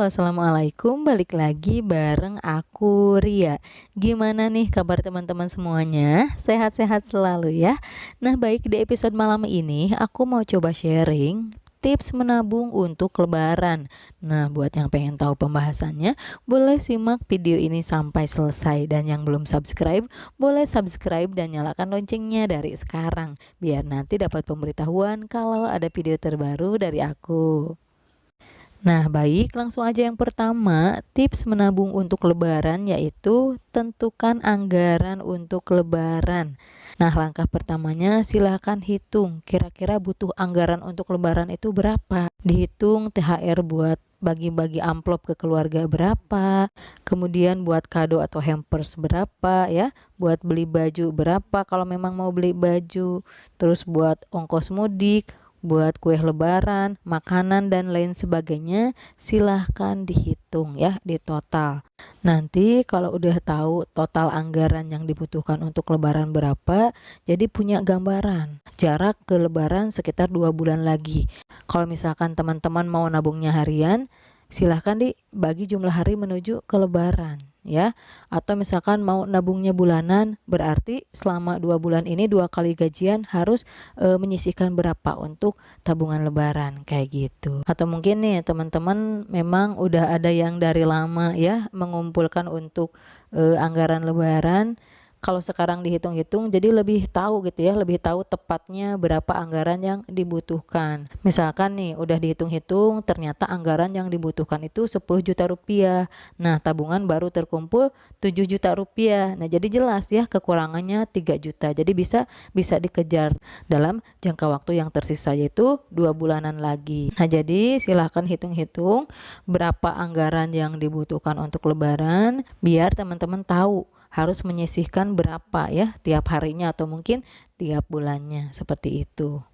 Assalamualaikum, balik lagi bareng aku Ria. Gimana nih kabar teman-teman semuanya? Sehat-sehat selalu ya. Nah, baik, di episode malam ini aku mau coba sharing tips menabung untuk lebaran. Nah, buat yang pengen tahu pembahasannya, boleh simak video ini sampai selesai, dan yang belum subscribe, boleh subscribe dan nyalakan loncengnya dari sekarang biar nanti dapat pemberitahuan kalau ada video terbaru dari aku. Nah, baik, langsung aja yang pertama, tips menabung untuk lebaran yaitu tentukan anggaran untuk lebaran. Nah, langkah pertamanya silahkan hitung kira-kira butuh anggaran untuk lebaran itu berapa. Dihitung THR buat bagi-bagi amplop ke keluarga berapa, kemudian buat kado atau hampers berapa ya, buat beli baju berapa kalau memang mau beli baju, terus buat ongkos mudik, buat kue lebaran, makanan dan lain sebagainya, silahkan dihitung ya, di total. Nanti kalau udah tahu total anggaran yang dibutuhkan untuk lebaran berapa, jadi punya gambaran. Jarak ke lebaran sekitar 2 bulan lagi. Kalau misalkan teman-teman mau nabungnya harian, silahkan dibagi jumlah hari menuju ke lebaran ya. Atau misalkan mau nabungnya bulanan, berarti selama 2 bulan ini 2 kali gajian harus menyisihkan berapa untuk tabungan lebaran kayak gitu. Atau mungkin nih teman-teman memang udah ada yang dari lama ya mengumpulkan untuk anggaran lebaran. Kalau sekarang dihitung-hitung jadi lebih tahu gitu ya, lebih tahu tepatnya berapa anggaran yang dibutuhkan. Misalkan nih udah dihitung-hitung ternyata anggaran yang dibutuhkan itu 10 juta rupiah. Nah, tabungan baru terkumpul 7 juta rupiah. Nah, jadi jelas ya kekurangannya 3 juta. Jadi bisa dikejar dalam jangka waktu yang tersisa, yaitu 2 bulanan lagi. Nah, jadi silahkan hitung-hitung berapa anggaran yang dibutuhkan untuk lebaran biar teman-teman tahu harus menyisihkan berapa ya tiap harinya atau mungkin tiap bulannya, seperti itu.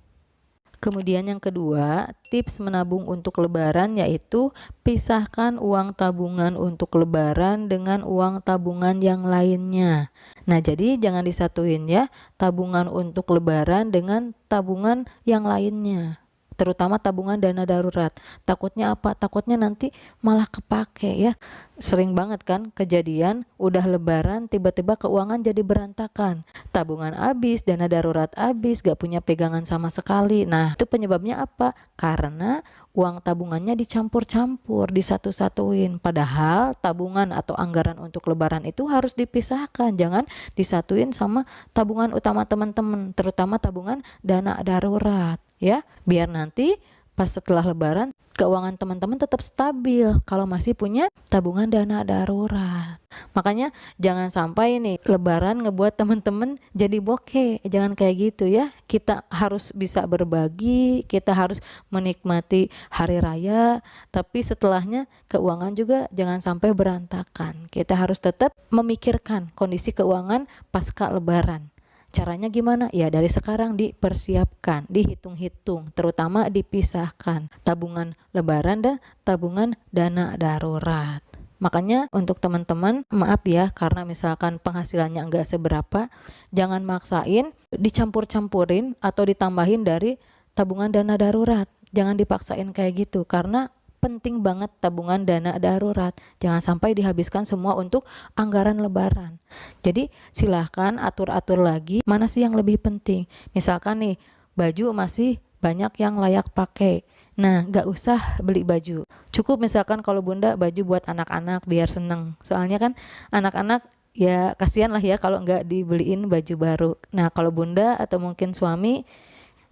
Kemudian yang kedua, tips menabung untuk lebaran yaitu pisahkan uang tabungan untuk lebaran dengan uang tabungan yang lainnya. Nah, jadi jangan disatuin ya, tabungan untuk lebaran dengan tabungan yang lainnya. Terutama tabungan dana darurat. Takutnya apa? Takutnya nanti malah kepake ya. Sering banget kan kejadian udah lebaran tiba-tiba keuangan jadi berantakan. Tabungan habis, dana darurat habis, gak punya pegangan sama sekali. Nah, itu penyebabnya apa? Karena uang tabungannya dicampur-campur, disatu-satuin. Padahal tabungan atau anggaran untuk lebaran itu harus dipisahkan. Jangan disatuin sama tabungan utama teman-teman, terutama tabungan dana darurat ya. Biar nanti pas setelah lebaran keuangan teman-teman tetap stabil kalau masih punya tabungan dana darurat. Makanya jangan sampai nih lebaran ngebuat teman-teman jadi bokeh. Jangan kayak gitu ya. Kita harus bisa berbagi, kita harus menikmati hari raya, tapi setelahnya keuangan juga jangan sampai berantakan. Kita harus tetap memikirkan kondisi keuangan pasca lebaran. Caranya gimana? Ya dari sekarang dipersiapkan, dihitung-hitung, terutama dipisahkan tabungan lebaran dan tabungan dana darurat. Makanya untuk teman-teman, maaf ya karena misalkan penghasilannya enggak seberapa, jangan maksain dicampur-campurin atau ditambahin dari tabungan dana darurat. Jangan dipaksain kayak gitu karena penting banget tabungan dana darurat. Jangan sampai dihabiskan semua untuk anggaran lebaran. Jadi silahkan atur-atur lagi mana sih yang lebih penting. Misalkan nih baju masih banyak yang layak pakai. Nah, gak usah beli baju. Cukup misalkan kalau bunda baju buat anak-anak biar seneng. Soalnya kan anak-anak ya kasihan lah ya kalau nggak dibeliin baju baru. Nah, kalau bunda atau mungkin suami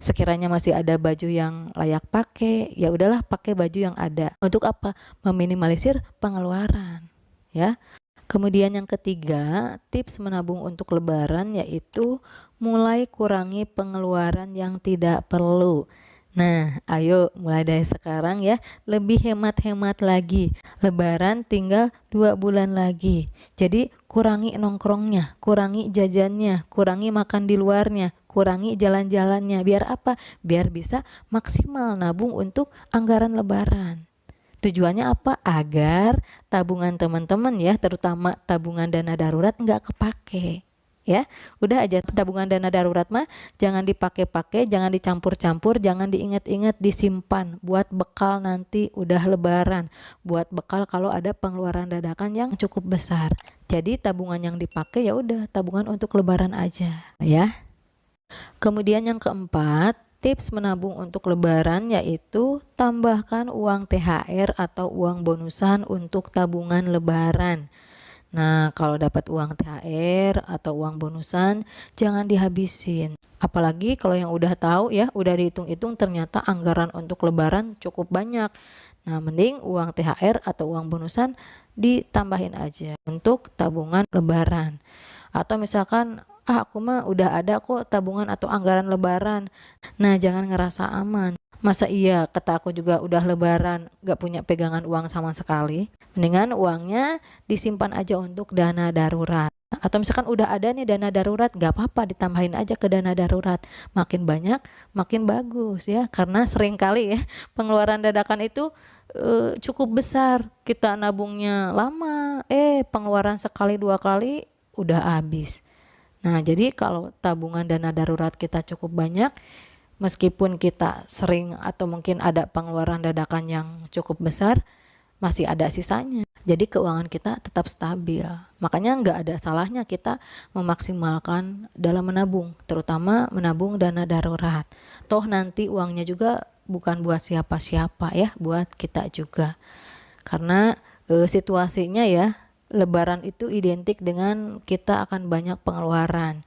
sekiranya masih ada baju yang layak pakai, ya udahlah pakai baju yang ada. Untuk apa? Meminimalisir pengeluaran, ya. Kemudian yang ketiga, tips menabung untuk lebaran yaitu mulai kurangi pengeluaran yang tidak perlu. Nah, ayo mulai dari sekarang ya, lebih hemat-hemat lagi. Lebaran tinggal 2 bulan lagi. Jadi kurangi nongkrongnya, kurangi jajannya, kurangi makan di luarnya, kurangi jalan-jalannya. Biar apa? Biar bisa maksimal nabung untuk anggaran lebaran. Tujuannya apa? Agar tabungan teman-teman ya, terutama tabungan dana darurat nggak kepake. ya. Udah aja, tabungan dana darurat mah jangan dipakai-pakai, jangan dicampur-campur, jangan diinget-inget, disimpan buat bekal nanti udah lebaran, buat bekal kalau ada pengeluaran dadakan yang cukup besar. Jadi tabungan yang dipakai ya udah tabungan untuk lebaran aja ya. Kemudian yang keempat, tips menabung untuk lebaran yaitu tambahkan uang THR atau uang bonusan untuk tabungan lebaran. Nah, kalau dapat uang THR atau uang bonusan, jangan dihabisin. Apalagi kalau yang udah tahu ya, udah dihitung-hitung ternyata anggaran untuk lebaran cukup banyak. Nah, mending uang THR atau uang bonusan ditambahin aja untuk tabungan lebaran. Atau misalkan, aku mah udah ada kok tabungan atau anggaran lebaran. Nah, jangan ngerasa aman. Masa iya kata aku juga udah lebaran gak punya pegangan uang sama sekali. Mendingan uangnya disimpan aja untuk dana darurat. Atau misalkan udah ada nih dana darurat, gak apa-apa ditambahin aja ke dana darurat. Makin banyak makin bagus ya. Karena sering kali ya pengeluaran dadakan itu cukup besar. Kita nabungnya lama, pengeluaran sekali dua kali udah habis. Nah, jadi kalau tabungan dana darurat kita cukup banyak, meskipun kita sering atau mungkin ada pengeluaran dadakan yang cukup besar, masih ada sisanya. Jadi keuangan kita tetap stabil. Makanya nggak ada salahnya kita memaksimalkan dalam menabung, terutama menabung dana darurat. Toh nanti uangnya juga bukan buat siapa-siapa ya, buat kita juga. Karena situasinya ya, lebaran itu identik dengan kita akan banyak pengeluaran.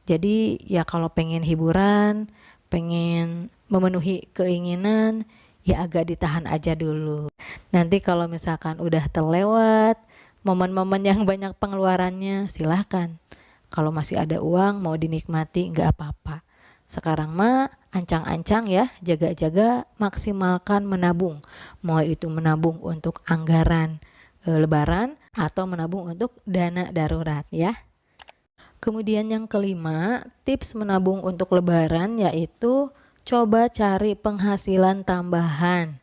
Jadi ya kalau pengen hiburan, pengen memenuhi keinginan, ya agak ditahan aja dulu. Nanti kalau misalkan udah terlewat momen-momen yang banyak pengeluarannya, silahkan. Kalau masih ada uang mau dinikmati nggak apa-apa. Sekarang mah ancang-ancang ya, jaga-jaga, maksimalkan menabung. Mau itu menabung untuk anggaran lebaran atau menabung untuk dana darurat ya. Kemudian yang kelima, tips menabung untuk lebaran yaitu coba cari penghasilan tambahan.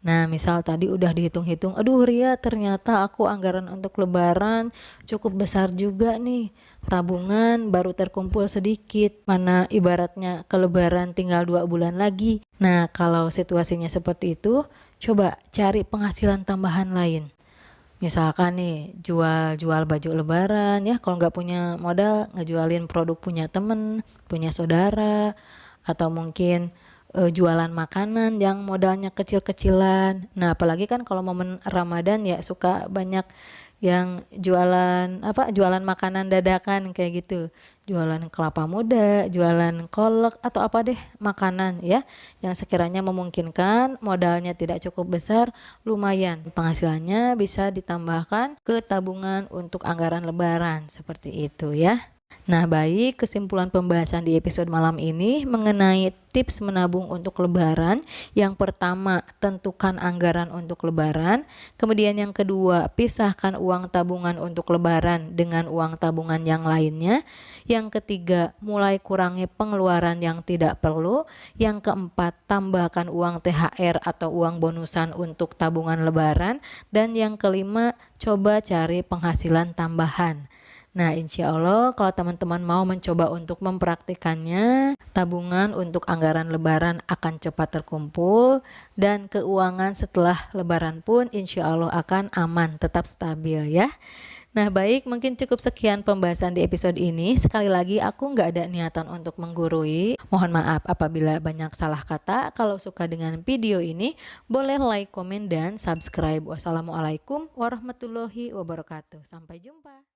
Nah, misal tadi udah dihitung-hitung, aduh Ria ternyata aku anggaran untuk lebaran cukup besar juga nih. Tabungan baru terkumpul sedikit, mana ibaratnya ke lebaran tinggal 2 bulan lagi. Nah, kalau situasinya seperti itu, coba cari penghasilan tambahan lain. Misalkan nih jual baju lebaran ya, kalau nggak punya modal ngejualin produk punya temen, punya saudara, atau mungkin jualan makanan yang modalnya kecil-kecilan. Nah, apalagi kan kalau momen Ramadan ya suka banyak yang jualan makanan dadakan kayak gitu. Jualan kelapa muda, jualan kolak atau apa deh makanan ya yang sekiranya memungkinkan, modalnya tidak cukup besar, lumayan penghasilannya bisa ditambahkan ke tabungan untuk anggaran lebaran seperti itu ya. Nah, baik, kesimpulan pembahasan di episode malam ini mengenai tips menabung untuk lebaran. Yang pertama, tentukan anggaran untuk lebaran. Kemudian yang kedua, pisahkan uang tabungan untuk lebaran dengan uang tabungan yang lainnya. Yang ketiga, mulai kurangi pengeluaran yang tidak perlu. Yang keempat, tambahkan uang THR atau uang bonusan untuk tabungan lebaran. Dan yang kelima, coba cari penghasilan tambahan. Nah, insya Allah kalau teman-teman mau mencoba untuk mempraktikannya, tabungan untuk anggaran lebaran akan cepat terkumpul dan keuangan setelah lebaran pun insya Allah akan aman, tetap stabil ya. Nah, baik, mungkin cukup sekian pembahasan di episode ini. Sekali lagi aku nggak ada niatan untuk menggurui. Mohon maaf apabila banyak salah kata. Kalau suka dengan video ini, boleh like, komen, dan subscribe. Wassalamualaikum warahmatullahi wabarakatuh. Sampai jumpa.